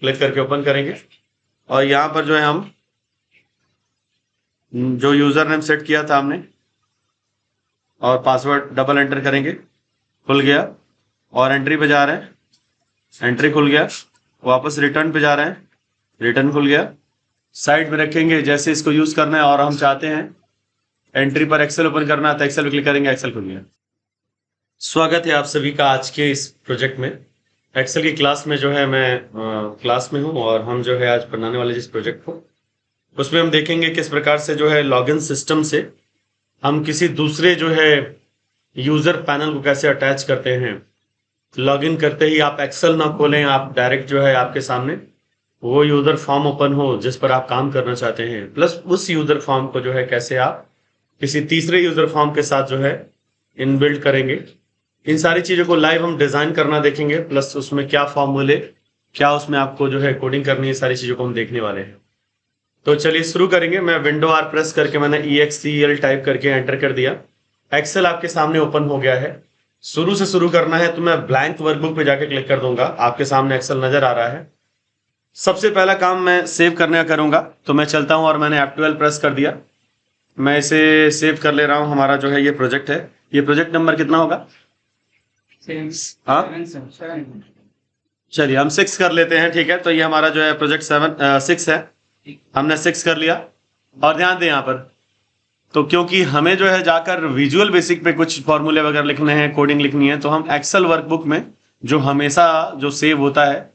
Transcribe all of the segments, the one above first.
Click करके open करेंगे और यहाँ पर जो है हम जो यूजर नेम सेट किया था हमने और पासवर्ड डबल एंटर करेंगे, खुल गया। और एंट्री पे जा रहे हैं, एंट्री खुल गया। वापस रिटर्न पे जा रहे हैं, रिटर्न खुल गया। साइड में रखेंगे जैसे इसको यूज करना है और हम चाहते हैं एंट्री पर एक्सेल ओपन करना है तो एक्सेल पे क्लिक करेंगे, एक्सेल खुल गया। स्वागत है आप सभी का आज के इस प्रोजेक्ट में। एक्सेल की क्लास में जो है मैं क्लास में हूं और हम जो है आज बनाने वाले जिस प्रोजेक्ट को उसमें हम देखेंगे किस प्रकार से जो है लॉगिन सिस्टम से हम किसी दूसरे जो है यूजर पैनल को कैसे अटैच करते हैं। लॉगिन करते ही आप एक्सेल ना खोलें, आप डायरेक्ट जो है आपके सामने वो यूजर फॉर्म ओपन हो जिस पर आप काम करना चाहते हैं, प्लस उस यूजर फॉर्म को जो है कैसे आप किसी तीसरे यूजर फॉर्म के साथ जो है इनबिल्ड करेंगे। इन सारी चीजों को लाइव हम डिजाइन करना देखेंगे, प्लस उसमें क्या फॉर्मूले, क्या उसमें आपको जो है कोडिंग करनी है, सारी चीजों को हम देखने वाले हैं। तो चलिए शुरू करेंगे। मैं विंडो आर प्रेस करके मैंने EXCL टाइप करके एंटर कर दिया। एक्सेल आपके सामने ओपन हो गया है। शुरू से शुरू करना है तो मैं ब्लैंक वर्कबुक पे जाके क्लिक कर दूंगा। आपके सामने एक्सेल नजर आ रहा है। सबसे पहला काम मैं सेव करने का करूंगा, तो मैं चलता हूं और मैंने F12 प्रेस कर दिया। मैं इसे सेव कर ले रहा हूं। हमारा जो है ये प्रोजेक्ट है। ये प्रोजेक्ट नंबर कितना होगा? हाँ चलिए हम 6 कर लेते हैं, ठीक है। तो ये हमारा जो है प्रोजेक्ट 6 है। हमने 6 कर लिया। और ध्यान दें यहाँ पर, तो क्योंकि हमें जो है जाकर विजुअल बेसिक पे कुछ फॉर्मूले वगैरह लिखने हैं, कोडिंग लिखनी है, तो हम एक्सेल वर्कबुक में जो हमेशा जो सेव होता है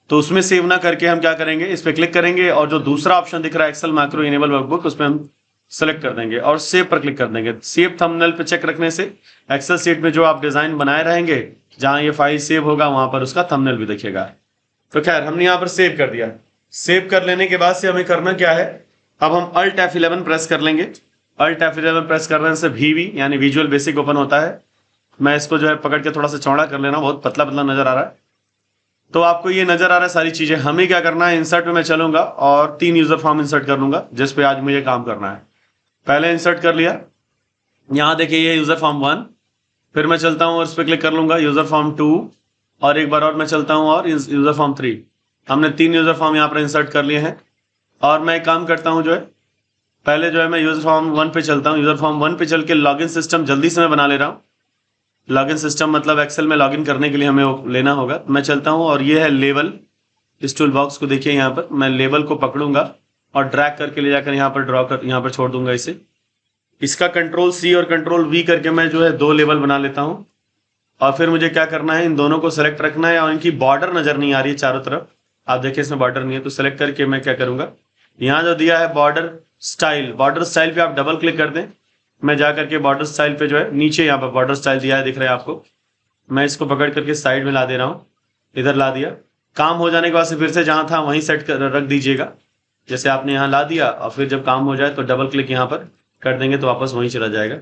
तो उसमें सेव ना करके हम क्या करेंगे, इस पर क्लिक करेंगे और जो दूसरा ऑप्शन दिख रहा है एक्सेल मैक्रो इनेबल वर्कबुक, उस पर हम सेलेक्ट कर देंगे और सेव पर क्लिक कर देंगे। सेव थंबनेल पे चेक रखने से एक्सेल शीट में जो आप डिजाइन बनाए रहेंगे, जहां ये फाइल सेव होगा वहां पर उसका थंबनेल भी दिखेगा। तो खैर हमने यहाँ पर सेव कर दिया। सेव कर लेने के बाद से हमें करना क्या है, अब हम Alt F11 प्रेस कर लेंगे। Alt F11 प्रेस करने से VB यानी विजुअल बेसिक ओपन होता है। मैं इसको जो है पकड़ के थोड़ा सा चौड़ा कर लेना, बहुत पतला पतला नजर आ रहा है। तो आपको ये नजर आ रहा है सारी चीजें। हमें क्या करना है, इंसर्ट में मैं चलूंगा और 3 यूजर फॉर्म इंसर्ट कर लूंगा जिस पे आज मुझे काम करना है। पहले इंसर्ट कर लिया, यहाँ देखिए ये यूजर फॉर्म 1। फिर मैं चलता हूँ और इस पर क्लिक कर लूंगा यूजर फॉर्म 2, और एक बार और मैं चलता हूँ और यूजर फॉर्म 3। हमने 3 यूजर फॉर्म यहाँ पर इंसर्ट कर लिए हैं। और मैं एक काम करता हूँ, जो है पहले जो है मैं यूजर फॉर्म 1 पे चलता हूँ। यूजर फॉर्म 1 पे चल के लॉगिन सिस्टम जल्दी से मैं बना ले रहा हूँ। लॉगिन सिस्टम मतलब एक्सेल में लॉगिन करने के लिए हमें लेना होगा। मैं चलता हूँ और ये है लेबल। इस टूल बॉक्स को देखिए, यहाँ पर मैं लेबल को पकड़ूंगा और ड्रैग करके ले जाकर यहाँ पर ड्रॉ कर, यहाँ पर छोड़ दूंगा इसे। इसका Ctrl+C और Ctrl+V करके मैं जो है 2 लेबल बना लेता हूँ। और फिर मुझे क्या करना है, इन दोनों को सेलेक्ट रखना है और इनकी बॉर्डर नजर नहीं आ रही है चारों तरफ। आप देखिए इसमें बॉर्डर नहीं है, तो सेलेक्ट करके मैं क्या करूंगा, यहाँ जो दिया है बॉर्डर स्टाइल, बॉर्डर स्टाइल पे आप डबल क्लिक कर दें। मैं जा करके बॉर्डर स्टाइल पे जो है नीचे यहाँ पर बॉर्डर स्टाइल दिया है, दिख रहा है आपको। मैं इसको पकड़ करके साइड में ला दे रहा हूँ, इधर ला दिया। काम हो जाने के बाद से फिर से जहाँ था वहीं सेट कर रख दीजिएगा। जैसे आपने यहाँ ला दिया और फिर जब काम हो जाए तो डबल क्लिक यहाँ पर कर देंगे तो वापस वहीं चला जाएगा।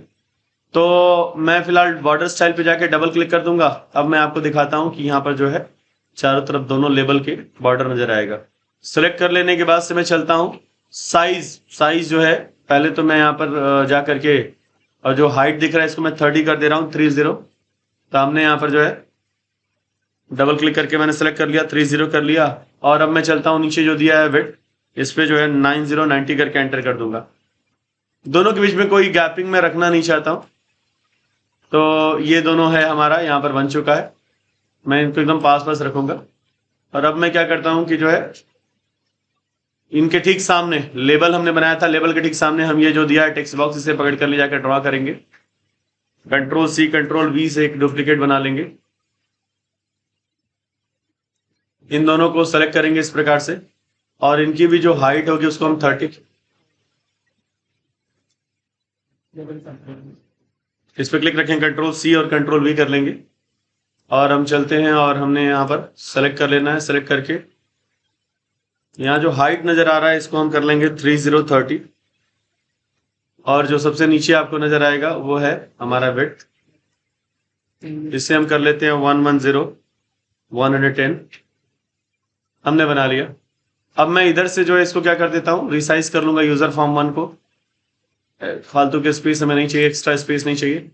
तो मैं फिलहाल बॉर्डर स्टाइल पे जाके डबल क्लिक कर दूंगा। अब मैं आपको दिखाता हूँ कि यहाँ पर जो है चारों तरफ दोनों लेबल के बॉर्डर नजर आएगा। सेलेक्ट कर लेने के बाद से मैं चलता हूँ साइज जो है, पहले तो मैं यहाँ पर जा करके और जो हाइट दिख रहा है इसको मैं 30 कर दे रहा हूँ, 30। तो हमने यहाँ पर जो है डबल क्लिक करके मैंने सेलेक्ट कर लिया, 30 कर लिया। और अब मैं चलता हूँ नीचे जो दिया है विड्थ, इस पे जो है 90 करके एंटर कर दूंगा। दोनों के बीच में कोई गैपिंग में रखना नहीं चाहता हूँ। तो ये दोनों है हमारा यहाँ पर बन चुका है। मैं इनको एकदम पास रखूंगा। और अब मैं क्या करता हूँ कि जो है इनके ठीक सामने लेबल हमने बनाया था, लेबल के ठीक सामने हम ये जो दिया है टेक्स्ट बॉक्स, इसे पकड़ कर ले जाकर ड्रॉ करेंगे। Ctrl+C Ctrl+V से एक डुप्लीकेट बना लेंगे। इन दोनों को सेलेक्ट करेंगे इस प्रकार से, और इनकी भी जो हाइट होगी उसको हम 30, इस पे क्लिक रखें, Ctrl+C और Ctrl+V कर लेंगे। और हम चलते हैं और हमने यहाँ पर सेलेक्ट कर लेना है। सेलेक्ट करके यहाँ जो हाइट नजर आ रहा है इसको हम कर लेंगे 30 और जो सबसे नीचे आपको नजर आएगा वो है हमारा विड्थ, इसे हम कर लेते हैं 110 हमने बना लिया। अब मैं इधर से जो है इसको क्या कर देता हूँ, रिसाइज कर लूंगा यूजर फॉर्म 1 को। फालतू के स्पेस हमें नहीं चाहिए, एक्स्ट्रा स्पेस नहीं चाहिए।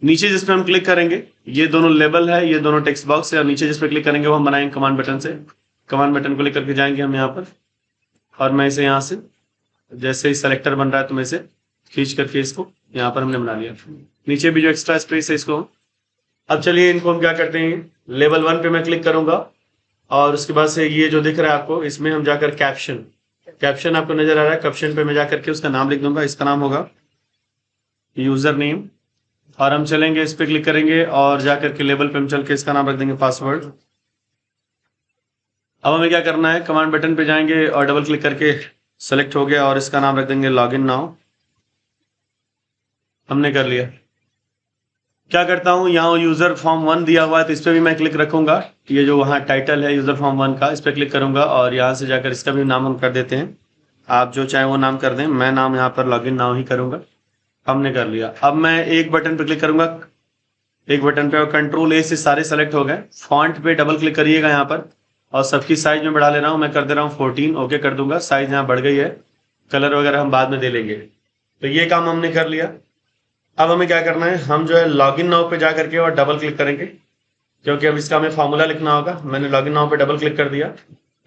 नीचे जिस पे हम क्लिक करेंगे ये दोनों लेबल है, ये दोनों टेक्स्ट बॉक्स है, और नीचे जिस पे क्लिक करेंगे वो हम बनाएंगे कमांड बटन से कमांड बटन को लेकर के जाएंगे हम यहाँ पर, और मैं इसे यहाँ से जैसे ही सेलेक्टर बन रहा है तो मैं इसे खींच करके इसको यहाँ पर हमने बना लिया। नीचे भी जो एक्स्ट्रा स्पेस है इसको, अब चलिए इनको हम क्या करते हैं, लेवल 1 पे मैं क्लिक करूंगा और उसके बाद से ये जो दिख रहा है आपको, इसमें हम जाकर कैप्शन आपको नजर आ रहा है, कैप्शन पे मैं जाकर के उसका नाम लिख दूंगा। इसका नाम होगा यूजर नेम, और हम चलेंगे इस पे क्लिक करेंगे और जाकर के लेवल पे हम चल के इसका नाम रख देंगे पासवर्ड। अब हमें क्या करना है, कमांड बटन पे जाएंगे और डबल क्लिक करके सेलेक्ट हो गया और इसका नाम रख देंगे लॉगिन नाउ। हमने कर लिया। क्या करता हूँ, यहाँ यूजर फॉर्म 1 दिया हुआ है तो इस पर भी मैं क्लिक रखूंगा। ये जो वहाँ टाइटल है यूजर फॉर्म 1 का, इस पर क्लिक करूंगा और यहाँ से जाकर इसका भी नाम हम कर देते हैं। आप जो चाहे वो नाम कर दें, मैं नाम यहाँ पर लॉगिन नाउ ही करूंगा। हमने कर लिया। अब मैं एक बटन पे क्लिक करूंगा, एक बटन पे, और कंट्रोल ए से सारे सेलेक्ट हो गए। फॉन्ट पे डबल क्लिक करिएगा यहाँ पर, और सबकी साइज में बढ़ा ले रहा हूँ, मैं कर दे रहा हूँ 14। ओके कर दूंगा, साइज यहाँ बढ़ गई है। कलर वगैरह हम बाद में दे लेंगे। तो ये काम हमने कर लिया। अब हमें क्या करना है, हम जो है लॉगिन नाउ पे जा करके और डबल क्लिक करेंगे, क्योंकि अब इसका हमें फॉर्मूला लिखना होगा। मैंने लॉगिन नाउ पे डबल क्लिक कर दिया।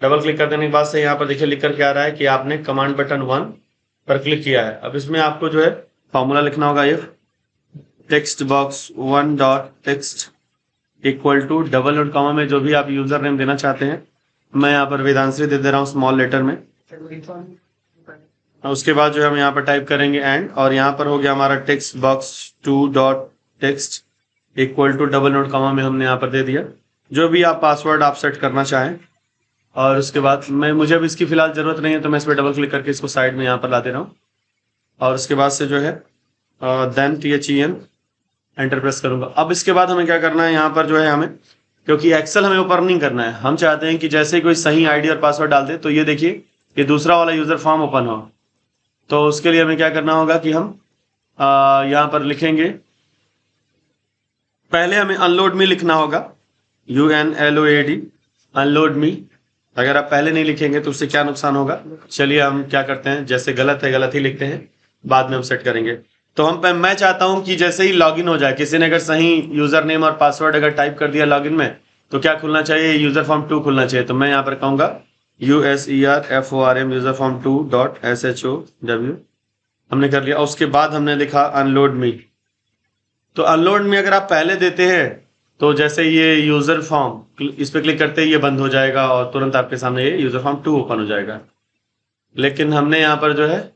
डबल क्लिक कर देने के बाद से यहाँ पर देखिए लिख करके आ रहा है कि आपने कमांड बटन 1 पर क्लिक किया है। अब इसमें आपको जो है फॉर्मूला लिखना होगा, if text box 1 dot text equal to double और कॉमा में जो भी आप यूजर नेम देना चाहते हैं, मैं यहाँ पर वेदांश्री दे रहा हूँ स्मॉल लेटर में। उसके बाद जो है हम यहाँ पर टाइप करेंगे एंड, और यहाँ पर हो गया हमारा text box 2 dot text equal to double note comma में हमने यहाँ पर दे दिया जो भी आप पासवर्ड आप सेट करना चाहें। और उसके बाद मुझे अब इसकी फिलहाल जरूरत नहीं है तो मैं इस पर डबल क्लिक करके इसको साइड में यहाँ पर ला दे रहा हूँ। और उसके बाद से जो है देन THEN एंटर प्रेस करूंगा। अब इसके बाद हमें क्या करना है, यहाँ पर जो है हमें, क्योंकि एक्सेल हमें ओपन नहीं करना है, हम चाहते हैं कि जैसे ही कोई सही आईडी और पासवर्ड डाल दे तो ये देखिए ये दूसरा वाला यूजर फॉर्म ओपन हो। तो उसके लिए हमें क्या करना होगा कि हम यहाँ पर लिखेंगे, पहले हमें अनलोड मी लिखना होगा, UNLOAD अनलोड मी। अगर आप पहले नहीं लिखेंगे तो उससे क्या नुकसान होगा, चलिए हम क्या करते हैं, जैसे गलत है गलत ही लिखते हैं, बाद में हम सेट करेंगे। तो मैं चाहता हूं कि जैसे ही लॉगिन हो जाए, किसी ने अगर सही यूजर नेम और पासवर्ड अगर टाइप कर दिया लॉगिन में, तो क्या खुलना चाहिए, यूजर फॉर्म 2 खुलना चाहिए। तो मैं यहाँ पर कहूंगा USERFORM user form 2 dot SHOW। हमने कर लिया। उसके बाद हमने लिखा अनलोड मी। तो अनलोड में अगर आप पहले देते हैं तो जैसे ये यूजर फॉर्म, इस पर क्लिक करते ही ये बंद हो जाएगा और तुरंत आपके सामने ये यूजर फॉर्म 2 ओपन हो जाएगा। लेकिन हमने यहाँ पर जो है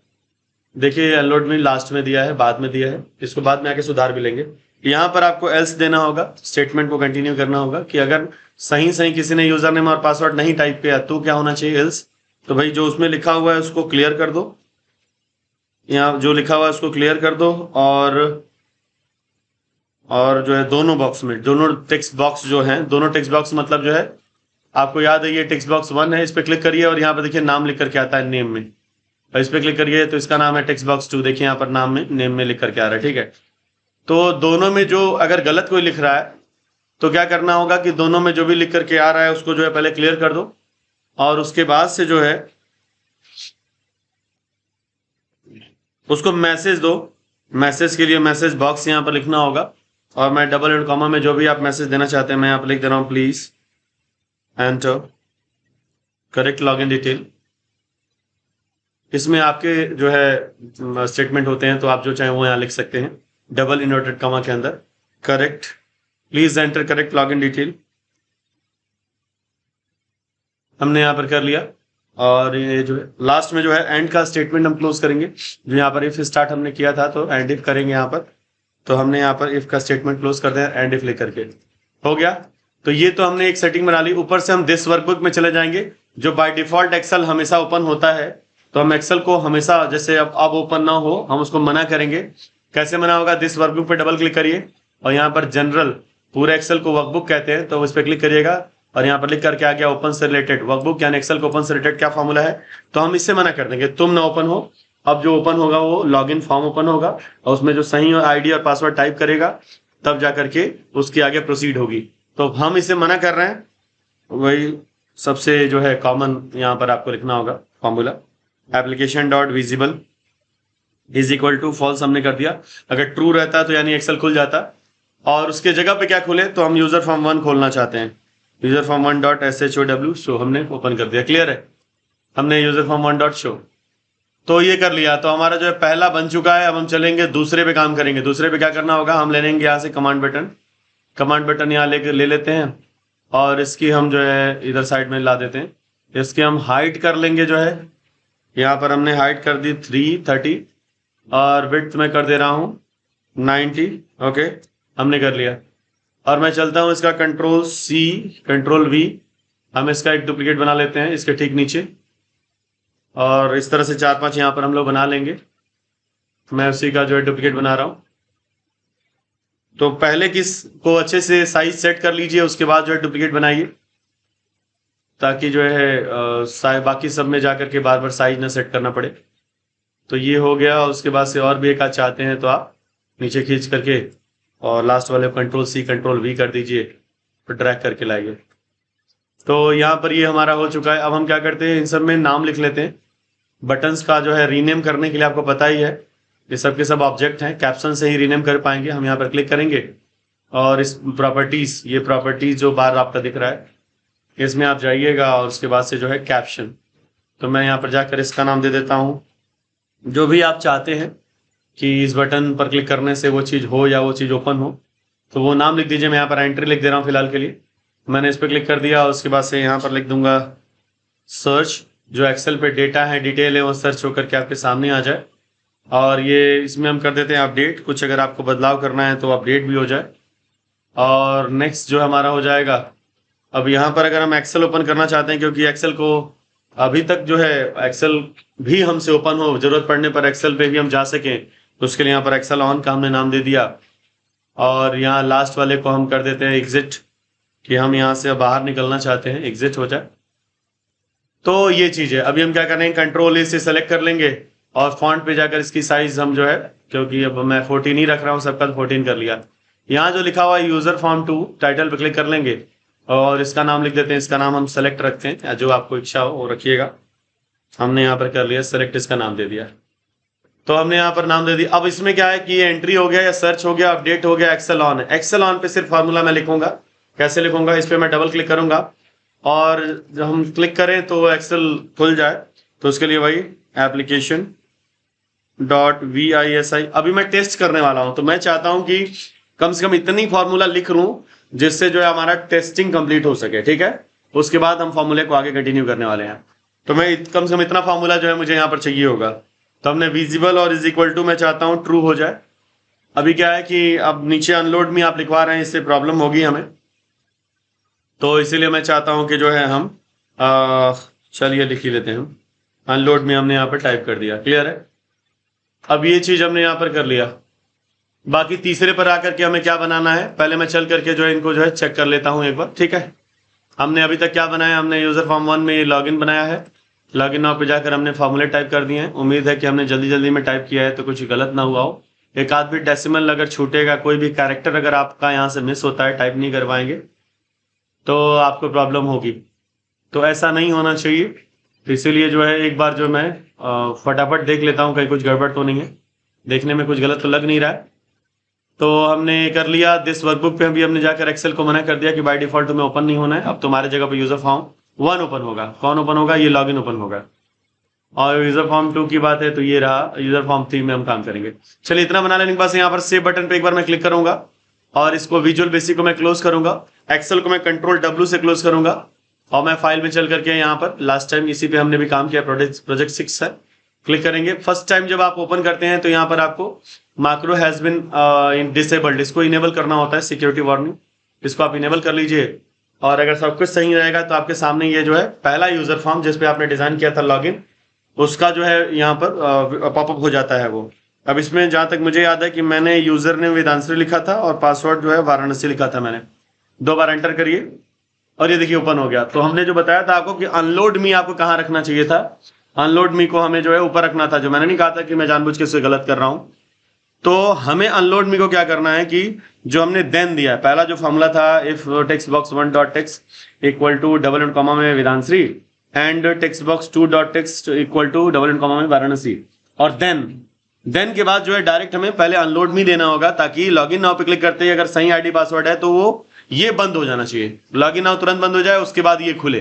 देखिए अनलोड में लास्ट में दिया है, बाद में दिया है, इसको बाद में आके सुधार भी लेंगे। यहाँ पर आपको एल्स देना होगा, स्टेटमेंट को कंटिन्यू करना होगा कि अगर सही किसी ने यूजर नेम और पासवर्ड नहीं टाइप किया तो क्या होना चाहिए, एल्स। तो भाई जो उसमें लिखा हुआ है उसको क्लियर कर दो, यहाँ जो लिखा हुआ है उसको क्लियर कर दो, और जो है दोनों बॉक्स में, दोनों टेक्स्ट बॉक्स जो है, दोनों टेक्स्ट बॉक्स मतलब जो है आपको याद है ये टेक्स्ट बॉक्स 1 है, इस पर क्लिक करिए और यहाँ पर देखिए नाम लिख करके आता है नेम में, और इस पर क्लिक करिए तो इसका नाम है टेक्स्ट बॉक्स 2। देखिए यहाँ पर नाम में नेम में लिख करके आ रहा है, ठीक है। तो दोनों में जो अगर गलत कोई लिख रहा है तो क्या करना होगा कि दोनों में जो भी लिख करके आ रहा है उसको जो है पहले क्लियर कर दो, और उसके बाद से जो है उसको मैसेज दो। मैसेज के लिए मैसेज बॉक्स यहाँ पर लिखना होगा, और मैं डबल एंड कॉमा में जो भी आप मैसेज देना चाहते हैं मैं यहाँ पर लिख दे रहा हूँ, please enter correct login detail. इसमें आपके जो है स्टेटमेंट होते हैं तो आप जो चाहें वो यहाँ लिख सकते हैं, डबल इन्वर्टेड कॉमा के अंदर correct, please enter correct login detail. हमने यहाँ पर कर लिया। और ये जो है लास्ट में जो है एंड का स्टेटमेंट हम क्लोज करेंगे, जो यहाँ पर इफ स्टार्ट हमने किया था तो एंड इफ करेंगे यहाँ पर, तो हमने यहाँ पर इफ का स्टेटमेंट क्लोज कर दें एंड इफ लिख करके, हो गया। तो ये तो हमने एक सेटिंग बना ली। ऊपर से हम दिस वर्कबुक में चले जाएंगे, जो बाय डिफॉल्ट एक्सेल हमेशा ओपन होता है, तो हम एक्सेल को हमेशा जैसे अब ओपन ना हो हम उसको मना करेंगे। कैसे मना होगा, दिस वर्कबुक पे डबल क्लिक करिए और यहाँ पर जनरल, पूरे एक्सेल को वर्कबुक कहते हैं, तो उस पर क्लिक करिएगा और यहाँ पर लिख करके आ गया ओपन से रिलेटेड वर्कबुक, यानी एक्सेल को ओपन से रिलेटेड क्या फॉर्मूला है, तो हम इससे मना कर देंगे, तुम ना ओपन हो। अब जो ओपन होगा वो लॉगिन फॉर्म ओपन होगा और उसमें जो सही आईडी और पासवर्ड टाइप करेगा तब जा करके उसकी आगे प्रोसीड होगी। तो हम इसे मना कर रहे हैं, वही सबसे जो है कॉमन यहाँ पर आपको लिखना होगा formula, application dot visible is equal to false हमने कर दिया। अगर ट्रू रहता तो यानी एक्सेल खुल जाता, और उसके जगह पे क्या खुले, तो हम यूजर फॉर्म 1 खोलना चाहते हैं। User form one dot SHOW show हमने ओपन कर दिया। क्लियर है, हमने user form one dot show तो ये कर लिया। तो हमारा जो है पहला बन चुका है। अब हम चलेंगे दूसरे पे काम करेंगे। दूसरे पे क्या करना होगा, हम ले लेंगे यहाँ से कमांड बटन यहाँ ले लेते हैं और इसकी हम जो है इधर साइड में ला देते हैं। इसकी हम हाइट कर लेंगे, जो है यहाँ पर हमने हाइट कर दी 330 और विड्थ में कर दे रहा हूँ 90। ओके, हमने कर लिया और मैं चलता हूँ इसका Ctrl+C Ctrl+V। हम इसका एक डुप्लीकेट बना लेते हैं इसके ठीक नीचे और इस तरह से 4-5 यहाँ पर हम लोग बना लेंगे। मैं उसी का जो है डुप्लीकेट बना रहा हूँ। तो पहले किस को अच्छे से साइज सेट कर लीजिए, उसके बाद जो है डुप्लीकेट बनाइए, ताकि जो है बाकी सब में जाकर के बार बार साइज ना सेट करना पड़े। तो ये हो गया और उसके बाद से और भी एक आध चाहते हैं तो आप नीचे खींच करके और लास्ट वाले Ctrl+C Ctrl+V कर दीजिए, फिर ड्रैग करके लाइए। तो यहाँ पर ये हमारा हो चुका है। अब हम क्या करते हैं, इन सब में नाम लिख लेते हैं। बटन्स का जो है रीनेम करने के लिए आपको पता ही है, ये सब के सब ऑब्जेक्ट हैं, कैप्शन से ही रीनेम कर पाएंगे। हम यहाँ पर क्लिक करेंगे और इस प्रॉपर्टीज, ये प्रॉपर्टीज जो बार आपका दिख रहा है, इसमें आप जाइएगा और उसके बाद से जो है कैप्शन। तो मैं यहाँ पर जाकर इसका नाम दे देता हूँ, जो भी आप चाहते हैं कि इस बटन पर क्लिक करने से वो चीज़ हो या वो चीज़ ओपन हो, तो वो नाम लिख दीजिए। मैं यहाँ पर एंट्री लिख दे रहा हूँ फिलहाल के लिए। मैंने इस पर क्लिक कर दिया और उसके बाद से यहाँ पर लिख दूंगा सर्च। जो एक्सेल पे डेटा है, डिटेल है, वो सर्च होकर के आपके सामने आ जाए। और ये इसमें हम कर देते हैं अपडेट। कुछ अगर आपको बदलाव करना है तो अपडेट भी हो जाए। और नेक्स्ट जो हमारा हो जाएगा, अब यहाँ पर अगर हम एक्सेल ओपन करना चाहते हैं, क्योंकि एक्सेल को अभी तक जो है एक्सेल भी हमसे ओपन हो, जरूरत पड़ने पर एक्सेल पे भी हम जा सकें, तो उसके लिए यहाँ पर एक्सेल ऑन का हमने नाम दे दिया। और यहाँ लास्ट वाले को हम कर देते हैं एग्जिट, कि हम यहाँ से बाहर निकलना चाहते हैं, एग्जिट हो जाए। तो ये चीज़ है। अभी हम क्या करेंगे, Ctrl+A से सेलेक्ट कर लेंगे और फॉन्ट पे जाकर इसकी साइज हम जो है, क्योंकि अब मैं 14 ही रख रहा हूँ, सबका 14 कर लिया। यहाँ जो लिखा हुआ है यूजर फॉर्म 2, टाइटल पे क्लिक कर लेंगे और इसका नाम लिख देते हैं। इसका नाम हम सेलेक्ट रखते हैं, या जो आपको इच्छा हो वो रखिएगा। हमने यहाँ पर कर लिया सेलेक्ट, इसका नाम दे दिया। तो हमने यहाँ पर नाम दे दिया। अब इसमें क्या है कि ये एंट्री हो गया या सर्च हो गया, अपडेट हो गया, एक्सेल ऑन है। एक्सेल ऑन पे सिर्फ फार्मूला मैं लिखूंगा। कैसे लिखूंगा, इस पर मैं डबल क्लिक करूंगा और जब हम क्लिक करें तो एक्सेल खुल जाए। तो उसके लिए वही application.visi। अभी मैं टेस्ट करने वाला हूं, तो मैं चाहता हूं कि कम से कम इतनी फार्मूला लिख लूं जिससे जो है हमारा टेस्टिंग कंप्लीट हो सके। ठीक है, उसके बाद हम फार्मूले को आगे कंटिन्यू करने वाले हैं। तो मैं कम से कम इतना फार्मूला जो है मुझे यहाँ पर चाहिए होगा। तो हमने विजिबल और इज इक्वल टू मैं चाहता हूँ ट्रू हो जाए। अभी क्या है कि अब नीचे अनलोड में आप लिखवा रहे हैं, इससे प्रॉब्लम होगी हमें, तो इसीलिए मैं चाहता हूं कि जो है हम चलिए लिख ही लेते हैं। अनलोड में हमने यहाँ पर टाइप कर दिया। क्लियर है, अब ये चीज हमने यहाँ पर कर लिया। बाकी तीसरे पर आकर के हमें क्या बनाना है, पहले मैं चल करके जो है इनको जो है चेक कर लेता हूँ एक बार। ठीक है, हमने अभी तक क्या बनाया, हमने यूजर फॉर्म 1 में लॉगिन बनाया है। लॉगिन नाउ पे जाकर हमने फॉर्मूले टाइप कर दिए हैं। उम्मीद है कि हमने जल्दी जल्दी में टाइप किया है तो कुछ गलत ना हुआ हो। एक आध भी डेसिमल अगर छूटेगा, कोई भी कैरेक्टर अगर आपका यहाँ से मिस होता है, टाइप नहीं कर पाएंगे, तो आपको प्रॉब्लम होगी। तो ऐसा नहीं होना चाहिए, तो इसीलिए जो है एक बार जो मैं फटाफट देख लेता हूँ कहीं कुछ गड़बड़ तो नहीं है। देखने में कुछ गलत तो लग नहीं रहा है। तो हमने कर लिया। दिस वर्कबुक पे भी हमने जाकर एक्सेल को मना कर दिया कि बाय डिफॉल्ट तुम्हें ओपन नहीं होना है। अब तुम्हारे जगह पे यूजर फॉर्म 1 ओपन होगा। कौन ओपन होगा, ये लॉगिन ओपन होगा। और यूजर फॉर्म 2 की बात है तो ये रहा। यूजर फॉर्म 3 में हम काम करेंगे। चलिए इतना बना लेने के बाद यहाँ पर सेव बटन पे एक बार मैं क्लिक करूंगा और इसको विजुअल बेसिक को मैं क्लोज करूंगा। एक्सेल को मैं Ctrl+W से क्लोज करूंगा और मैं फाइल में चल करके यहाँ पर लास्ट टाइम इसी पे हमने भी काम किया, प्रोजेक्ट 6 है, क्लिक करेंगे। फर्स्ट टाइम जब आप ओपन करते हैं तो यहाँ पर आपको मैक्रो हैज बीन डिसेबल्ड, इसको इनेबल करना होता है, सिक्योरिटी वार्निंग। इसको आप इनेबल कर लीजिए और अगर सब कुछ सही रहेगा तो आपके सामने ये जो है पहला यूजर फॉर्म जिसपे आपने डिजाइन किया था लॉगिन, उसका जो है यहाँ पर पॉपअप हो जाता है वो। अब इसमें जहां तक मुझे याद है कि मैंने यूजर ने वेदांशी लिखा था और पासवर्ड जो है वाराणसी लिखा था। मैंने 2 बार एंटर करिए और ये देखिए ओपन हो गया। तो हमने जो बताया था आपको कि अनलोड मी आपको कहाँ रखना चाहिए था, अनलोड मी को हमें जो है ऊपर रखना था। जो मैंने नहीं कहा था कि मैं जानबूझ के इससे गलत कर रहा हूँ। तो हमें अनलोड मी को क्या करना है कि जो हमने देन दिया है, पहला जो फॉर्मूला था, if text box 1 dot text equal to double end comma में Vedanshi and text box 2 dot text equal to double end comma में वाराणसी, और देन के बाद जो है डायरेक्ट हमें पहले अनलोड मी देना होगा, ताकि लॉगिन नाउ पे क्लिक करते ही अगर सही आईडी पासवर्ड है तो वो ये बंद हो जाना चाहिए, लॉगिन नाउ तुरंत बंद हो जाए, उसके बाद ये खुले,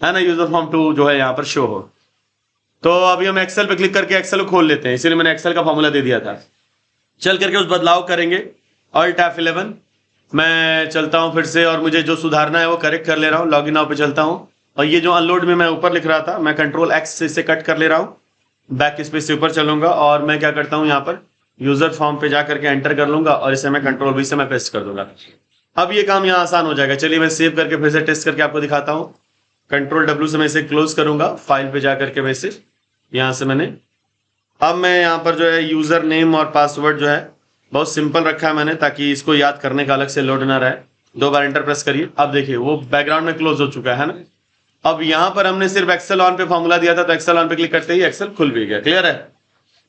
है ना, यूजर फॉर्म 2 जो है यहाँ पर शो हो। तो अभी हम एक्सेल पे क्लिक करके एक्सेल को खोल लेते हैं, इसीलिए मैंने एक्सेल का फॉर्मूला दे दिया था। चल करके उस बदलाव करेंगे, ऑल्ट F11 मैं चलता हूं फिर से, और मुझे जो सुधारना है वो करेक्ट कर ले रहा हूं। लॉगिन नाउ पे चलता हूं, और ये जो अनलोड में मैं ऊपर लिख रहा था, मैं कंट्रोल X से इसे कट कर ले रहा हूं, बैक स्पेस से ऊपर चलूंगा, और मैं क्या करता हूं यहाँ पर यूजर फॉर्म पे जा करके एंटर कर लूंगा, और इसे मैं कंट्रोल V से मैं पेस्ट कर दूंगा। अब ये काम यहाँ आसान हो जाएगा। चलिए मैं सेव करके फिर से टेस्ट करके आपको दिखाता हूँ। कंट्रोल W से मैं इसे क्लोज करूंगा, फाइल पे जा करके मैं इसे यहाँ से मैंने, अब मैं यहाँ पर जो है यूजर नेम और पासवर्ड जो है बहुत सिंपल रखा है मैंने, ताकि इसको याद करने का अलग से लोड ना रहे। 2 बार एंटर प्रेस करिए, अब देखिए वो बैकग्राउंड में क्लोज हो चुका है ना। अब यहाँ पर हमने सिर्फ एक्सेल ऑन पे फॉर्मूला दिया था, तो एक्सेल ऑन पे क्लिक करते ही एक्सेल खुल भी गया। क्लियर है?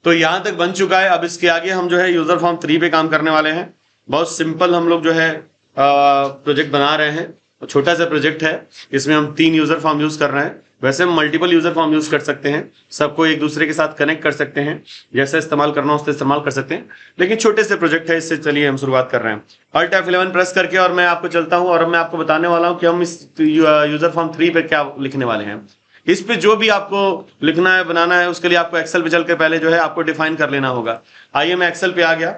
तो यहाँ तक बन चुका है। अब इसके आगे हम जो है यूजर फॉर्म 3 पे काम करने वाले हैं। बहुत सिंपल हम लोग जो है प्रोजेक्ट बना रहे हैं, छोटा सा प्रोजेक्ट है, इसमें हम 3 यूजर फॉर्म यूज कर रहे हैं। वैसे हम मल्टीपल यूजर फॉर्म यूज कर सकते हैं, सबको एक दूसरे के साथ कनेक्ट कर सकते हैं, जैसे इस्तेमाल करना हो उससे इस्तेमाल कर सकते हैं, लेकिन छोटे से प्रोजेक्ट है, इससे चलिए हम शुरुआत कर रहे हैं। ऑल्ट F11 प्रेस करके और मैं आपको चलता हूं, और मैं आपको बताने वाला हूं कि हम इस यूजर फॉर्म 3 पे क्या लिखने वाले हैं। इस पे जो भी आपको लिखना है, बनाना है, उसके लिए आपको एक्सेल पे चल के पहले जो है आपको डिफाइन कर लेना होगा। आइए मैं एक्सेल पे आ गया,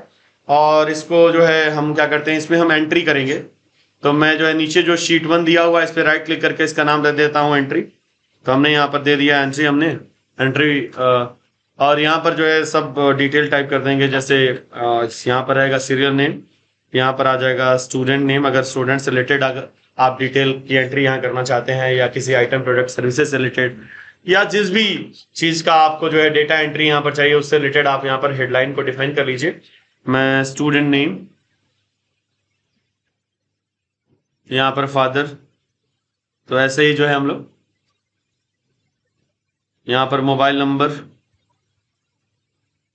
और इसको जो है हम क्या करते हैं, इसमें हम एंट्री करेंगे। तो मैं जो है नीचे जो शीट 1 दिया हुआ है, इस पे राइट क्लिक करके इसका नाम दे देता हूँ एंट्री। तो हमने यहाँ पर दे दिया एंट्री, हमने एंट्री, और यहाँ पर जो है सब डिटेल टाइप कर देंगे। जैसे यहाँ पर रहेगा सीरियल नेम, यहाँ पर आ जाएगा स्टूडेंट नेम, अगर स्टूडेंट से रिलेटेड अगर आप डिटेल की एंट्री यहाँ करना चाहते हैं, या किसी आइटम प्रोडक्ट सर्विसेज से रिलेटेड, या जिस भी चीज का आपको जो है डेटा एंट्री यहाँ पर चाहिए, उससे रिलेटेड आप यहाँ पर हेडलाइन को डिफाइन कर लीजिए। मैं स्टूडेंट नेम, यहाँ पर फादर, तो ऐसे ही जो है हम लोग यहाँ पर मोबाइल नंबर,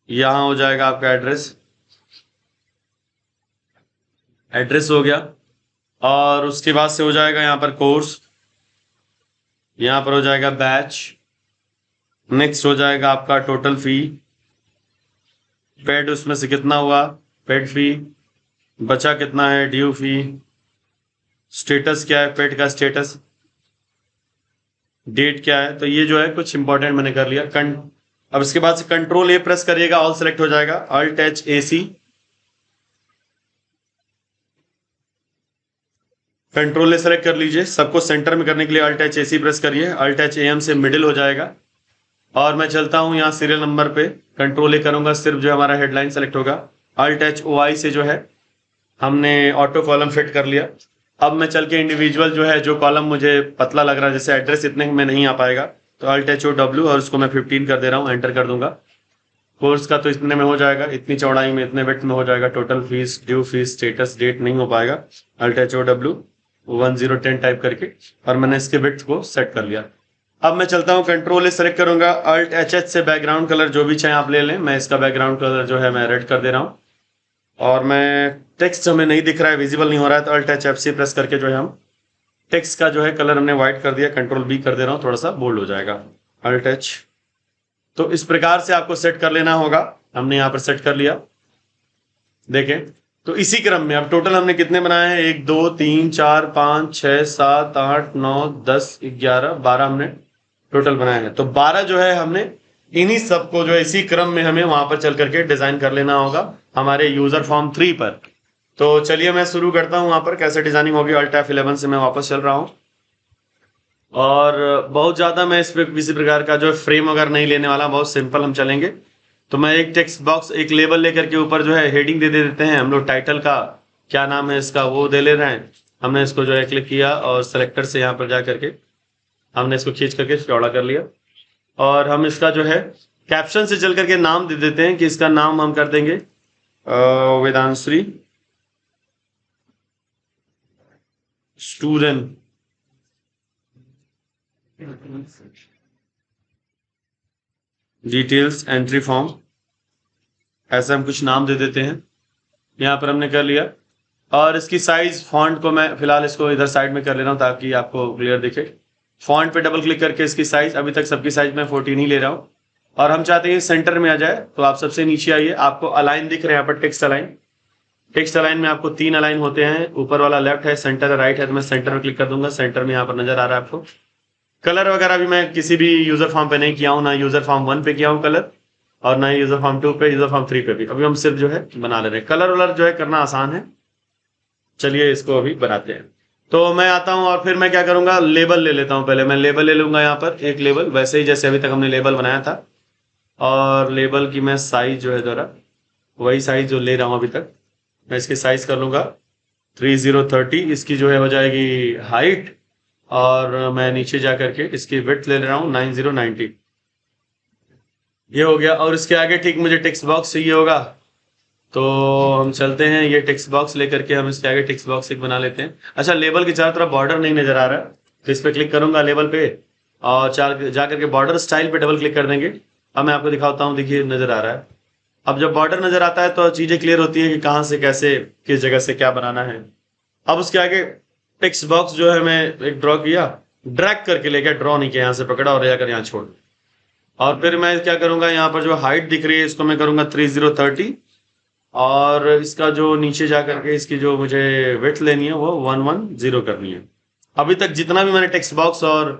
यहाँ हो जाएगा आपका एड्रेस, एड्रेस हो गया, और उसके बाद से हो जाएगा यहाँ पर कोर्स, यहाँ पर हो जाएगा बैच, नेक्स्ट हो जाएगा आपका टोटल फी, पेड उसमें से कितना हुआ, पेड फी, बचा कितना है, ड्यू फी, स्टेटस क्या है, पेड का स्टेटस, डेट क्या है। तो ये जो है कुछ इंपॉर्टेंट मैंने कर लिया। अब इसके बाद से कंट्रोल A प्रेस करिएगा, ऑल सेलेक्ट हो जाएगा, alt H AC, control A select कर लीजिए, सबको सेंटर में करने के लिए अल्ट H AC प्रेस करिए, अल्ट H AM से मिडिल हो जाएगा, और मैं चलता हूं यहाँ सीरियल नंबर पे, कंट्रोल A करूंगा, सिर्फ जो हमारा हेडलाइन सेलेक्ट होगा, अल्ट H OI से जो है हमने ऑटो कॉलम फिट कर लिया। अब मैं चल के इंडिविजुअल जो है, जो कॉलम मुझे पतला लग रहा है, जैसे एड्रेस इतने में नहीं आ पाएगा, तो अल्ट H OW, और उसको मैं 15 कर दे रहा हूँ, एंटर कर दूंगा। कोर्स का तो इतने में हो जाएगा, इतनी चौड़ाई में, इतने विड्थ में हो जाएगा। Total fees, due fees, status, date नहीं हो पाएगा, अल्ट H OW 1010 टाइप करके, और मैंने इसके विड्थ को सेट कर लिया। अब मैं चलता हूँ, कंट्रोल A सेलेक्ट करूंगा, अल्ट HH से बैकग्राउंड कलर जो भी चाहे आप ले लें, मैं इसका बैकग्राउंड कलर जो है मैं रेड कर दे रहा हूँ, और मैं टेक्स्ट हमें नहीं दिख रहा है, विजिबल नहीं हो रहा है, तो अल्ट H FC प्रेस करके जो है हम टेक्स्ट का जो है कलर हमने व्हाइट कर दिया, कंट्रोल B कर दे रहा हूँ, थोड़ा सा बोल्ड हो जाएगा, अल्ट H। तो इस प्रकार से आपको सेट कर लेना होगा। हमने यहाँ पर सेट कर लिया, देखें। तो इसी क्रम में अब टोटल हमने कितने बनाए हैं, 1 2 3 4 5 6 7 8 9 10 11 12 हमने टोटल बनाए हैं। तो 12 जो है हमने इन्हीं सबको जो है इसी क्रम में हमें वहां पर चल करके डिजाइन कर लेना होगा हमारे यूजर फॉर्म 3 पर। तो चलिए मैं शुरू करता हूं वहां पर कैसे डिजाइनिंग होगी। अल्ट F11 से मैं वापस चल रहा हूं, और बहुत ज्यादा मैं इस पे किसी प्रकार का जो फ्रेम वगैरह नहीं लेने वाला, बहुत सिंपल हम चलेंगे। तो मैं एक टेक्स्ट बॉक्स, एक लेबल लेकर के ऊपर जो है हेडिंग दे देते हैं हम लोग, टाइटल का क्या नाम है इसका वो दे ले रहे हैं। हमने इसको जो है क्लिक किया, और सेलेक्टर से यहाँ पर जा करके हमने इसको खींच करके चौड़ा कर लिया, और हम इसका जो है कैप्शन से चल करके नाम दे देते हैं कि इसका नाम हम कर देंगे वेदांश्री स्टूडेंट डिटेल्स एंट्री फॉर्म, ऐसा हम कुछ नाम दे देते हैं। यहाँ पर हमने कर लिया, और इसकी साइज फॉन्ट को मैं फिलहाल इसको इधर साइड में कर ले रहा हूँ ताकि आपको क्लियर दिखे। फॉन्ट पे डबल क्लिक करके इसकी साइज, अभी तक सबकी साइज मैं 14 ही ले रहा हूँ, और हम चाहते हैं सेंटर में आ जाए। तो आप सबसे नीचे आइए, आपको अलाइन दिख रहे हैं यहाँ पर, टेक्स्ट अलाइन, टेक्स्ट अलाइन में आपको 3 अलाइन होते हैं, ऊपर वाला लेफ्ट है, सेंटर है, राइट है। तो मैं सेंटर में क्लिक कर दूंगा, सेंटर में यहाँ पर नजर आ रहा है आपको। कलर वगैरह भी मैं किसी भी यूजर फॉर्म पे नहीं किया हूँ, ना यूजर फॉर्म 1 पे किया हूँ कलर, और ना ही यूजर फॉर्म 2 पे, यूजर फॉर्म 3 पे भी। अभी हम सिर्फ जो है बना ले रहे हैं। कलर वलर जो है करना आसान है। चलिए इसको अभी बनाते हैं। तो मैं आता हूँ और फिर मैं क्या करूंगा, लेबल ले लेता हूँ। पहले मैं लेबल ले लूंगा, यहाँ पर एक लेबल, वैसे ही जैसे अभी तक हमने लेबल बनाया था। और लेबल की मैं साइज जो है जरा वही साइज जो ले रहा हूँ अभी तक, मैं इसकी साइज कर लूंगा 3030। इसकी जो है हो जाएगी हाइट, और मैं नीचे जा करके इसकी विड्थ ले रहा हूँ 9090। ये हो गया। और इसके आगे ठीक मुझे टेक्स्ट बॉक्स चाहिए होगा, तो हम चलते हैं ये टेक्स्ट बॉक्स लेकर के, हम इसके आगे टेक्स्ट बॉक्स एक बना लेते हैं। अच्छा, लेबल की चारों तरफ बॉर्डर नहीं नजर आ रहा है, तो इस पर क्लिक करूंगा लेबल पे, और जा करके बॉर्डर स्टाइल पे डबल क्लिक कर देंगे। अब मैं आपको दिखाता हूँ, देखिए नजर आ रहा है। अब जब बॉर्डर नजर आता है तो चीजें क्लियर होती है कि कहाँ से कैसे किस जगह से क्या बनाना है। अब उसके आगे टेक्स्ट बॉक्स जो है मैं एक ड्रॉ किया, ड्रैग करके लेकर, ड्रॉ नहीं किया, यहाँ से पकड़ा और जाकर यहाँ छोड़। और फिर मैं क्या करूंगा, यहाँ पर जो हाइट दिख रही है इसको मैं करूंगा 3030, और इसका जो नीचे जा करके इसकी जो मुझे विड्थ लेनी है वो 110 करनी है। अभी तक जितना भी मैंने टेक्स्ट बॉक्स और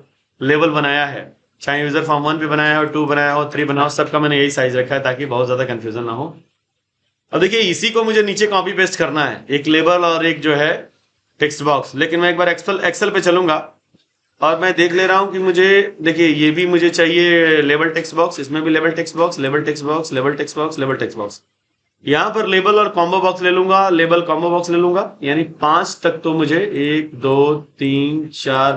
लेबल बनाया है, चाहे यूजर फॉर्म 1 पे बनाया हो, 2 बनाया हो, 3 बनाया हो, सबका मैंने यही साइज रखा है ताकि बहुत ज्यादा कंफ्यूजन ना हो। अब देखिए इसी को मुझे नीचे कॉपी पेस्ट करना है, एक लेबल और एक जो है टेक्स्ट बॉक्स। लेकिन मैं एक बार एक्सेल पे चलूंगा और मैं देख ले रहा हूं कि मुझे, देखिए ये भी मुझे चाहिए लेबल टेक्स्ट बॉक्स, इसमें भी label text box, label text box, label text box, label text box. यहाँ पर लेबल और कॉम्बो बॉक्स ले लूंगा, लेबल कॉम्बो बॉक्स ले लूंगा, यानी 5 तक। तो मुझे 1 2 3 4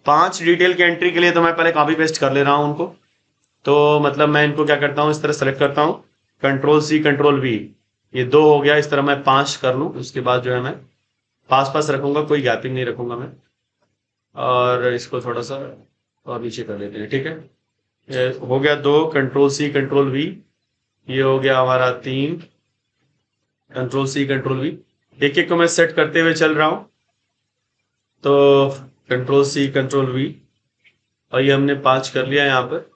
5 डिटेल की एंट्री के लिए तो मैं पहले कॉपी पेस्ट कर ले रहा हूं उनको। तो मतलब मैं इनको क्या करता हूं, इस तरह सेलेक्ट करता हूं, कंट्रोल-C कंट्रोल-V, ये 2 हो गया। इस तरह मैं 5 कर लूं, उसके बाद जो है मैं पास रखूंगा, कोई गैपिंग नहीं रखूंगा मैं। और इसको थोड़ा सा और नीचे कर लेते हैं, ठीक है। ये हो गया 2, कंट्रोल-C कंट्रोल-V। ये हो गया हमारा 3, कंट्रोल-C कंट्रोल-V। एक एक को मैं सेट करते हुए चल रहा हूं। तो कंट्रोल-C कंट्रोल-V, और ये हमने 5 कर लिया यहाँ पर।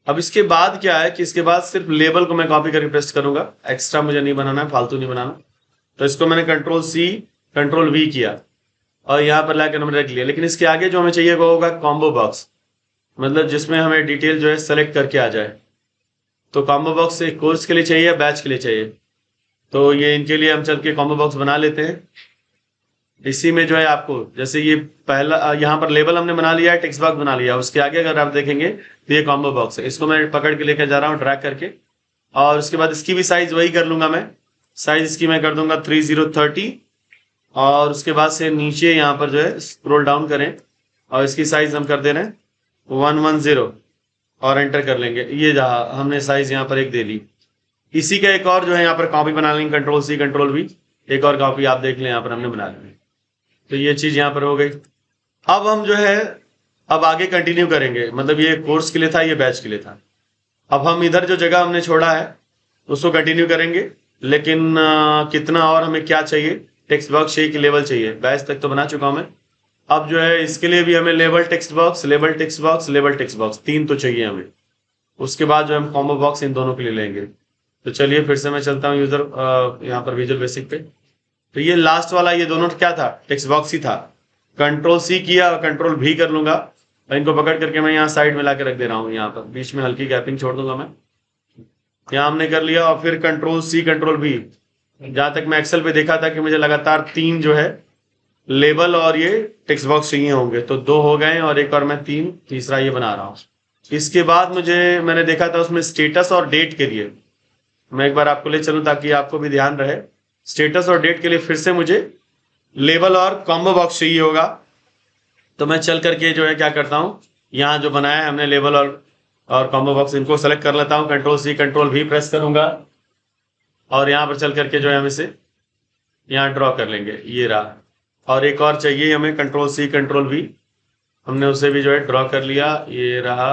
अब इसके बाद क्या है कि इसके बाद सिर्फ लेबल को मैं कॉपी करके पेस्ट करूंगा, एक्स्ट्रा मुझे नहीं बनाना है, फालतू नहीं बनाना। तो इसको मैंने कंट्रोल-C कंट्रोल-V किया और यहाँ पर लाकर हमने रख लिया। लेकिन इसके आगे जो हमें चाहिए वो होगा कॉम्बो बॉक्स, मतलब जिसमें हमें डिटेल जो है सेलेक्ट करके आ जाए। तो कॉम्बो बॉक्स एक कोर्स के लिए चाहिए या बैच के लिए चाहिए, तो ये इनके लिए हम चल के कॉम्बो बॉक्स बना लेते हैं। इसी में जो है आपको, जैसे ये पहला यहाँ पर लेबल हमने बना लिया है, टेक्स्ट बॉक्स बना लिया, उसके आगे अगर आप देखेंगे तो ये कॉम्बो बॉक्स है। इसको मैं पकड़ के लेकर जा रहा हूँ ड्रैग करके, और उसके बाद इसकी भी साइज वही कर लूंगा मैं। साइज इसकी मैं कर दूंगा 3030, और उसके बाद से नीचे यहाँ पर जो है स्क्रॉल डाउन करें और इसकी साइज हम कर दे रहे हैं 110, और एंटर कर लेंगे। ये जहाँ हमने साइज यहाँ पर एक दे ली। इसी का एक और जो है यहाँ पर कॉपी बना लेंगे, कंट्रोल-C कंट्रोल-V, एक और कॉपी आप देख लें यहाँ पर हमने बना ली। तो ये चीज यहाँ पर हो गई। अब हम जो है अब आगे कंटिन्यू करेंगे, मतलब ये कोर्स के लिए था, ये बैच के लिए था। अब हम इधर जो जगह हमने छोड़ा है उसको कंटिन्यू करेंगे, लेकिन कितना और हमें क्या चाहिए, टेक्स्ट बॉक्स चाहिए कि लेबल चाहिए। बैच तक तो बना चुका हूं मैं। अब जो है इसके लिए भी हमें label text box, label text box, label text box, 3 तो चाहिए हमें। उसके बाद जो हम कॉम्बो बॉक्स इन दोनों के लिए लेंगे। तो चलिए फिर से मैं चलता हूँ यूजर यहाँ पर विजुअल बेसिक पे। तो ये लास्ट वाला, ये दोनों क्या था, टेक्स्ट बॉक्स ही था। कंट्रोल-C किया और कंट्रोल-V कर लूंगा, और इनको पकड़ करके मैं यहाँ साइड में ला के रख दे रहा हूँ। यहाँ पर बीच में हल्की गैपिंग छोड़ दूंगा मैं, यहाँ हमने कर लिया। और फिर कंट्रोल-C कंट्रोल-V, जहां तक मैं एक्सेल पे देखा था कि मुझे लगातार 3 जो है लेबल और ये टेक्स्ट बॉक्स चाहिए होंगे, तो 2 हो गए, और एक और मैं तीसरा ये बना रहा हूँ। इसके बाद मैंने देखा था उसमें स्टेटस और डेट के लिए, मैं एक बार आपको ले चलूं ताकि आपको भी ध्यान रहे। स्टेटस और डेट के लिए फिर से मुझे लेबल और कॉम्बो बॉक्स चाहिए होगा। तो मैं चल करके जो है क्या करता हूँ, यहाँ जो बनाया है हमने लेबल और कॉम्बो बॉक्स, इनको सेलेक्ट कर लेता हूँ, कंट्रोल-C कंट्रोल-V प्रेस करूंगा, और यहाँ पर चल करके जो है हम इसे यहाँ ड्रॉ कर लेंगे। ये रहा। और एक और चाहिए हमें, कंट्रोल-C कंट्रोल-V, हमने उसे भी जो है ड्रॉ कर लिया। ये रहा,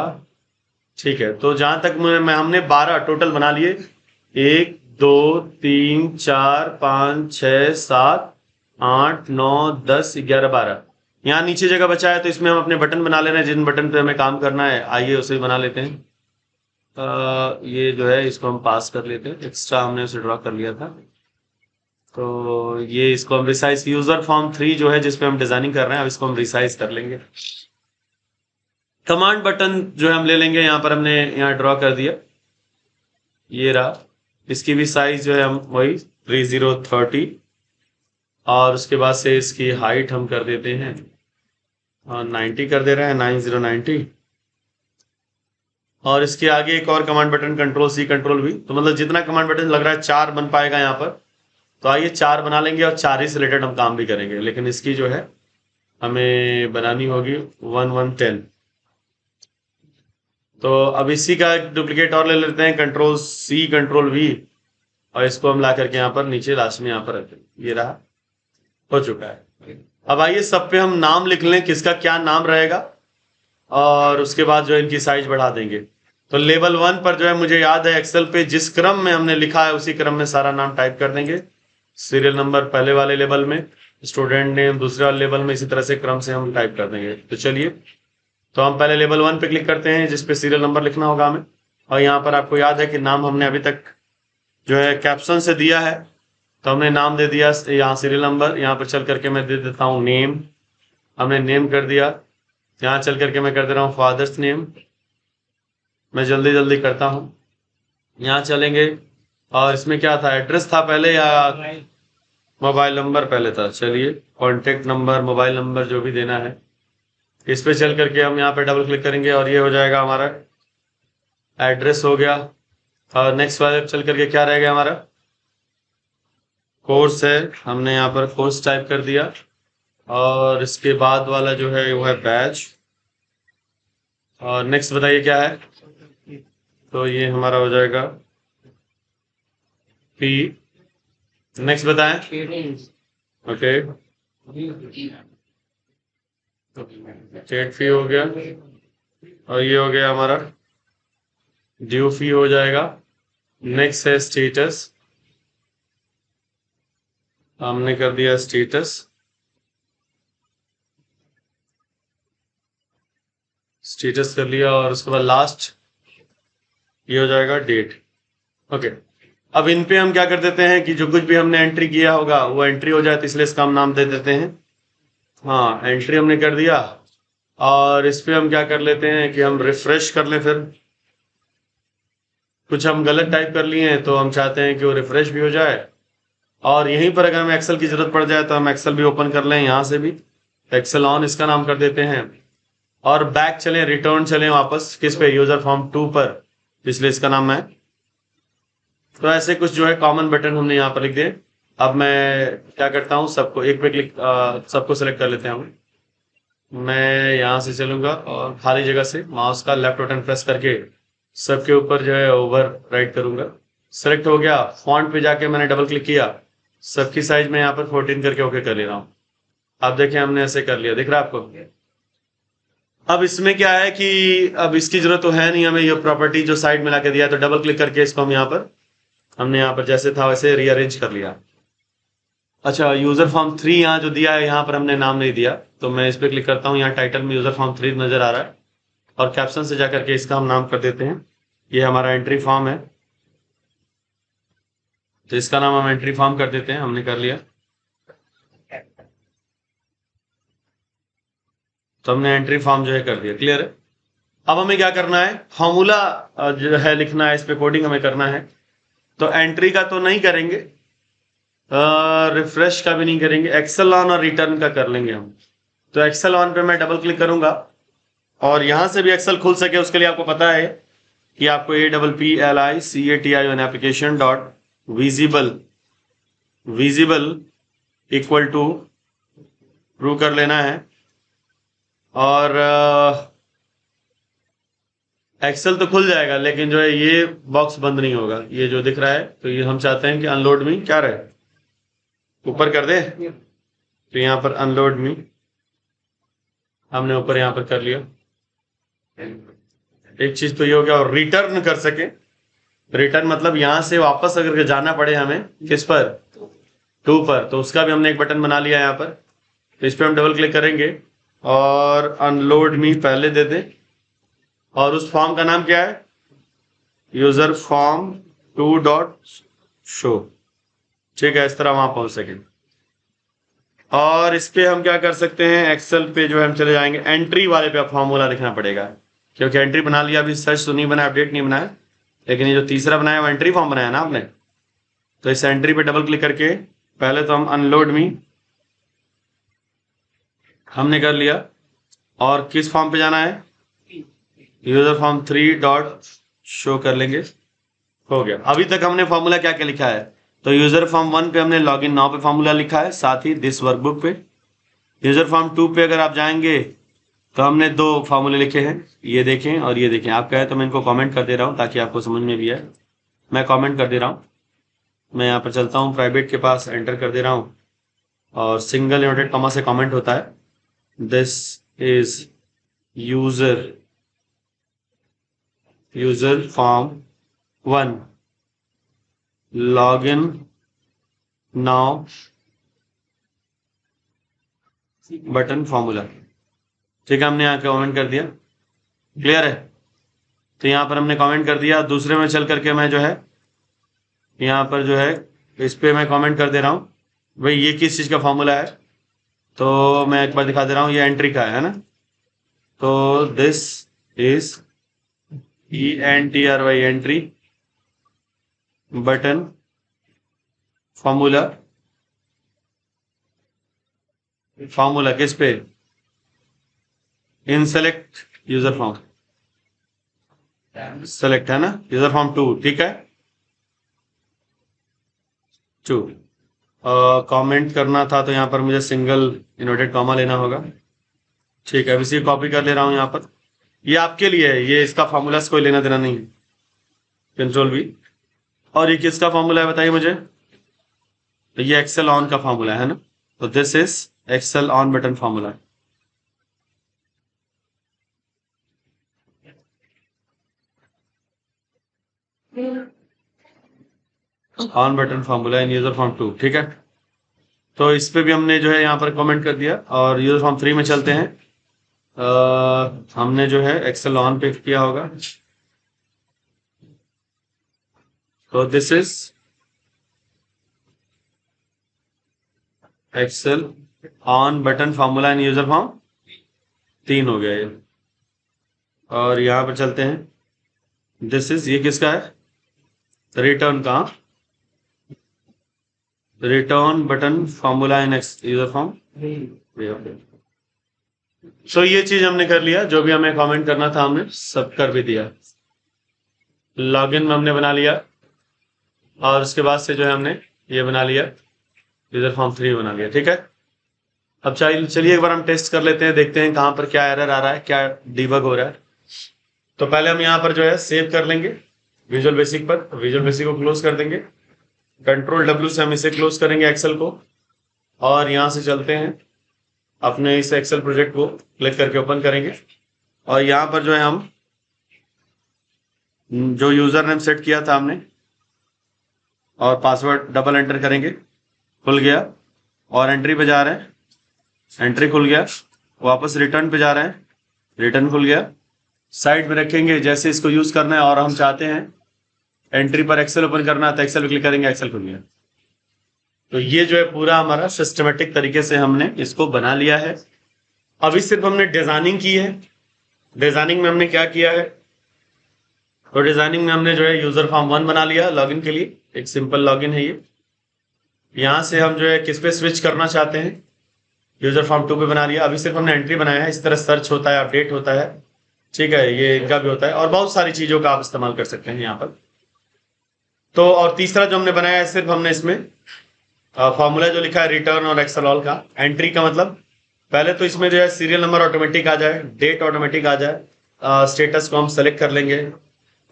ठीक है। तो जहां तक हमने 12 टोटल बना लिए, 1 2 3 4 5 6 7 8 9 10 11 12। यहाँ नीचे जगह बचा है तो इसमें हम अपने बटन बना ले रहे हैं, जिन बटन पे हमें काम करना है, आइए उसे बना लेते हैं। ये जो है इसको हम पास कर लेते हैं, एक्स्ट्रा हमने उसे ड्रॉ कर लिया था। तो ये इसको हम रिसाइज, यूजर फॉर्म 3 जो है जिसपे हम डिजाइनिंग कर रहे हैं, अब इसको हम रिसाइज कर लेंगे। कमांड बटन जो है हम ले लेंगे, यहाँ पर हमने यहाँ ड्रॉ कर दिया, ये रहा। इसकी भी साइज जो है हम वही 3030, और उसके बाद से इसकी हाइट हम कर देते हैं 90 कर दे रहे हैं, 9090। और इसके आगे एक और command button control C control V, तो मतलब जितना कमांड बटन लग रहा है 4 बन पाएगा यहाँ पर। तो आइए 4 बना लेंगे और 4 ही से रिलेटेड हम काम भी करेंगे, लेकिन इसकी जो है हमें बनानी होगी 1110। तो अब इसी का डुप्लीकेट और ले लेते हैं, कंट्रोल सी कंट्रोल वी, और इसको हम ला करके यहाँ पर नीचे लास्ट में यहाँ पर रखते हैं। ये रहा, हो चुका है। अब आइए सब पे हम नाम लिख लें, किसका क्या नाम रहेगा, और उसके बाद जो है इनकी साइज बढ़ा देंगे। तो लेवल 1 पर जो है मुझे याद है एक्सेल पे जिस क्रम में हमने लिखा है उसी क्रम में सारा नाम टाइप कर देंगे। सीरियल नंबर पहले वाले लेवल में, स्टूडेंट नेम दूसरे वाले लेवल में, इसी तरह से क्रम से हम टाइप कर देंगे। तो चलिए, तो हम पहले लेवल 1 पे क्लिक करते हैं जिसपे सीरियल नंबर लिखना होगा हमें। और यहाँ पर आपको याद है कि नाम हमने अभी तक जो है कैप्शन से दिया है, तो हमने नाम दे दिया यहाँ सीरियल नंबर। यहाँ पर चल करके मैं दे देता हूँ नेम, हमने नेम कर दिया। यहाँ चल करके मैं कर दे रहा हूँ फादर्स नेम, मैं जल्दी जल्दी करता हूँ। यहाँ चलेंगे, और इसमें क्या था, एड्रेस था पहले या मोबाइल नंबर पहले था? चलिए, कॉन्टेक्ट नंबर मोबाइल नंबर जो भी देना है, इस पे चल करके हम यहाँ पे डबल क्लिक करेंगे और ये हो जाएगा हमारा एड्रेस हो गया। और नेक्स्ट वाले चल करके क्या रहेगा हमारा, कोर्स है, हमने यहाँ पर कोर्स टाइप कर दिया। और इसके बाद वाला जो है वो है बैच। और नेक्स्ट बताइए क्या है, तो ये हमारा हो जाएगा पी। नेक्स्ट बताएं। ओके, स्टेट फी हो गया, और ये हो गया हमारा ड्यू फी हो जाएगा। नेक्स्ट है स्टेटस, हमने कर दिया स्टेटस, स्टेटस कर लिया। और उसके बाद लास्ट ये हो जाएगा डेट। ओके, अब इन पे हम क्या कर देते हैं कि जो कुछ भी हमने एंट्री किया होगा वो एंट्री हो जाए, तो इसलिए इसका हम नाम दे देते हैं। हाँ, एंट्री हमने कर दिया। और इस पे हम क्या कर लेते हैं कि हम रिफ्रेश कर लें, फिर कुछ हम गलत टाइप कर लिए हैं तो हम चाहते हैं कि वो रिफ्रेश भी हो जाए। और यहीं पर अगर हमें एक्सेल की जरूरत पड़ जाए तो हम एक्सेल भी ओपन कर लें, यहाँ से भी एक्सेल ऑन इसका नाम कर देते हैं। और बैक चलें, रिटर्न चलें वापस किस पे, यूजर फॉर्म 2 पर, इसलिए इसका नाम है। तो ऐसे कुछ जो है कॉमन बटन हमने यहाँ पर लिख दिए। अब मैं क्या करता हूँ, सबको एक पे क्लिक, सबको सेलेक्ट कर लेते हैं हम। मैं यहाँ से चलूंगा और खाली जगह से माउस का लेफ्ट बटन प्रेस करके सबके ऊपर जो है ओवर राइट करूंगा। सेलेक्ट हो गया, फॉन्ट पे जाके मैंने डबल क्लिक किया, सबकी साइज में यहाँ पर 14 करके ओके कर ले रहा हूँ। आप देखें हमने ऐसे कर लिया, दिख रहा है आपको? अब इसमें क्या है कि अब इसकी जरूरत तो है नहीं हमें, ये प्रॉपर्टी जो साइड में लाके दिया है, तो डबल क्लिक करके इसको हम यहाँ पर, हमने यहाँ पर जैसे था वैसे रीअरेंज कर लिया। अच्छा, यूजर फॉर्म 3 यहाँ जो दिया है यहाँ पर हमने नाम नहीं दिया, तो मैं इस पर क्लिक करता हूँ, यहाँ टाइटल में यूजर फॉर्म 3 नजर आ रहा है। और कैप्शन से जाकर के इसका हम नाम कर देते हैं, ये हमारा एंट्री फॉर्म है, तो इसका नाम हम एंट्री फॉर्म कर देते हैं, हमने कर लिया। तो हमने एंट्री फॉर्म जो है कर दिया, क्लियर है। अब हमें क्या करना है, फॉर्मूला जो है लिखना है, इस पे कोडिंग हमें करना है। तो एंट्री का तो नहीं करेंगे, रिफ्रेश का भी नहीं करेंगे, एक्सेल ऑन और रिटर्न का कर लेंगे हम। तो एक्सेल ऑन पे मैं डबल क्लिक करूंगा, और यहां से भी एक्सेल खुल सके उसके लिए आपको पता है कि आपको APPLICATION application dot visible equal to true कर लेना है। और एक्सेल तो खुल जाएगा, लेकिन जो है ये बॉक्स बंद नहीं होगा, ये जो दिख रहा है, तो ये हम चाहते हैं कि अनलोड मी क्या रहे, ऊपर कर दे। तो यहाँ पर अनलोड मी हमने ऊपर यहाँ पर कर लिया। एक चीज तो ये हो गया, और रिटर्न कर सके, रिटर्न मतलब यहां से वापस अगर जाना पड़े हमें किस पर, 2 पर, तो उसका भी हमने एक बटन बना लिया यहाँ पर। तो इस पर हम डबल क्लिक करेंगे और अनलोड मी पहले दे दें। और उस फॉर्म का नाम क्या है, यूजर फॉर्म 2 डॉट शो, ठीक है, इस तरह वहां पहुंच सके। और इस पे हम क्या कर सकते हैं, एक्सेल पे जो है हम चले जाएंगे, एंट्री वाले पे फॉर्मूला लिखना पड़ेगा, क्योंकि एंट्री बना लिया, अभी सर्च तो नहीं बना, अपडेट नहीं बनाया, लेकिन ये जो तीसरा बनाया वो एंट्री फॉर्म बनाया ना आपने। तो इस एंट्री पे डबल क्लिक करके पहले तो हम अनलोड मी हमने कर लिया, और किस फॉर्म पे जाना है, यूजर फॉर्म 3 डॉट शो कर लेंगे, हो गया। अभी तक हमने फॉर्मूला क्या क्या लिखा है, तो यूजर फॉर्म 1 पे हमने लॉग इन नाउ पे फॉर्मूला लिखा है, साथ ही दिस वर्कबुक पे। यूजर फॉर्म 2 पे अगर आप जाएंगे तो हमने 2 फार्मूले लिखे हैं, ये देखें और ये देखें। आप कहें तो मैं इनको कमेंट कर दे रहा हूँ ताकि आपको समझ में भी आए। मैं कमेंट कर दे रहा हूँ, मैं यहाँ पर चलता हूँ, प्राइवेट के पास एंटर कर दे रहा हूँ, और सिंगल इन्वर्टेड कॉमा से कमेंट होता है, this is user form 1 log in now button formula, ठीक है, हमने यहाँ कमेंट कर दिया, क्लियर है। तो यहाँ पर हमने कमेंट कर दिया। दूसरे में चल करके मैं जो है यहाँ पर जो है इस पे मैं कमेंट कर दे रहा हूँ, भाई ये किस चीज़ का फॉर्मूला है, तो मैं एक बार दिखा दे रहा हूँ, ये एंट्री का है ना, तो this is ENTRY entry button formula किस पे, इन सेलेक्ट यूजर फॉर्म, सेलेक्ट है ना, यूजर फॉर्म 2, ठीक है, 2 कमेंट करना था, तो यहाँ पर मुझे सिंगल इन्वर्टेड कॉमा लेना होगा, ठीक है। अब इसी कॉपी कर ले रहा हूँ यहाँ पर, ये आपके लिए है, ये इसका फॉर्मूला से कोई लेना देना नहीं है, कंट्रोल V। और ये किसका फॉर्मूला है बताइए मुझे, तो ये एक्सेल ऑन का फॉर्मूला है ना, तो this is Excel on button formula, on button formula in user form 2, ठीक है। तो इस पे भी हमने जो है यहाँ पर कमेंट कर दिया, और यूजर फॉर्म 3 में चलते हैं। हमने जो है एक्सेल ऑन पे किया होगा, तो this is Excel on button formula in user form 3 हो गया ये। और यहाँ पर चलते हैं, दिस इज, ये किसका है, रिटर्न का, return button formula in user form. So ये चीज हमने कर लिया, जो भी हमें कमेंट करना था हमने सब कर भी दिया। लॉगिन में हमने बना लिया, और उसके बाद से जो है हमने ये बना लिया, यूजर फॉर्म 3 बना लिया, ठीक है। अब चलिए एक बार हम टेस्ट कर लेते हैं, देखते हैं कहाँ पर क्या एरर आ रहा है, क्या डिबग हो रहा है। तो पहले हम यहाँ पर जो है सेव कर लेंगे विजुअल बेसिक पर, विजुअल बेसिक को क्लोज कर देंगे, कंट्रोल W से हम इसे क्लोज करेंगे एक्सेल को, और यहाँ से चलते हैं अपने इस एक्सेल प्रोजेक्ट को क्लिक करके ओपन करेंगे, और यहाँ पर जो है हम जो यूजर नेम सेट किया था हमने और पासवर्ड डबल एंटर करेंगे, खुल गया, और एंट्री पे जा रहे हैं, एंट्री खुल गया, वापस रिटर्न पे जा रहे हैं, रिटर्न खुल गया, साइड में रखेंगे जैसे इसको यूज करना है, और हम चाहते हैं एंट्री पर एक्सेल ओपन करना है तो एक्सेल पे क्लिक करेंगे, एक्सेल खुल गया। तो ये जो है पूरा हमारा सिस्टमेटिक तरीके से हमने इसको बना लिया है। अभी सिर्फ हमने डिजाइनिंग की है। डिजाइनिंग में हमने क्या किया है, तो डिजाइनिंग में हमने जो है यूजर फॉर्म 1 बना लिया लॉगिन के लिए, एक सिंपल लॉगिन है ये। यहाँ से हम जो है किस पे स्विच करना चाहते हैं, यूजर फॉर्म 2 पे बना लिया। अभी सिर्फ हमने एंट्री बनाया है, इस तरह सर्च होता है, अपडेट होता है, ठीक है, ये इनका भी होता है, और बहुत सारी चीजों का आप इस्तेमाल कर सकते हैं यहाँ पर। तो और तीसरा जो हमने बनाया है, सिर्फ हमने इसमें फॉर्मूला जो लिखा है रिटर्न और एक्सेल ऑल का, एंट्री का मतलब पहले तो इसमें जो है सीरियल नंबर ऑटोमेटिक आ जाए, डेट ऑटोमेटिक आ जाए, स्टेटस को हम सेलेक्ट कर लेंगे,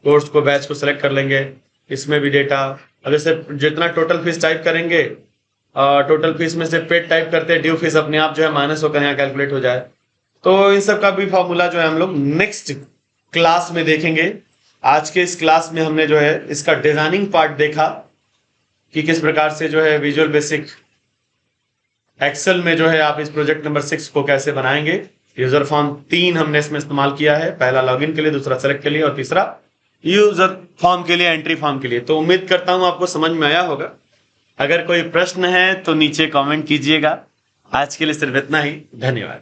कोर्स को बैच को सेलेक्ट कर लेंगे, इसमें भी डेटा। अब जैसे जितना टोटल फीस टाइप करेंगे, टोटल फीस में से पेड टाइप करते हैं, ड्यू फीस अपने आप जो है माइनस होकर यहाँ कैलकुलेट हो जाए। तो इन सब का भी फॉर्मूला जो है हम लोग नेक्स्ट क्लास में देखेंगे। आज के इस क्लास में हमने जो है इसका डिजाइनिंग पार्ट देखा कि किस प्रकार से जो है विजुअल बेसिक एक्सेल में जो है आप इस प्रोजेक्ट नंबर 6 को कैसे बनाएंगे। यूजर फॉर्म 3 हमने इसमें इस्तेमाल किया है, पहला लॉगिन के लिए, दूसरा सेलेक्ट के लिए, और तीसरा यूजर फॉर्म के लिए, एंट्री फॉर्म के लिए। तो उम्मीद करता हूं आपको समझ में आया होगा। अगर कोई प्रश्न है तो नीचे कमेंट कीजिएगा। आज के लिए सिर्फ इतना ही। धन्यवाद।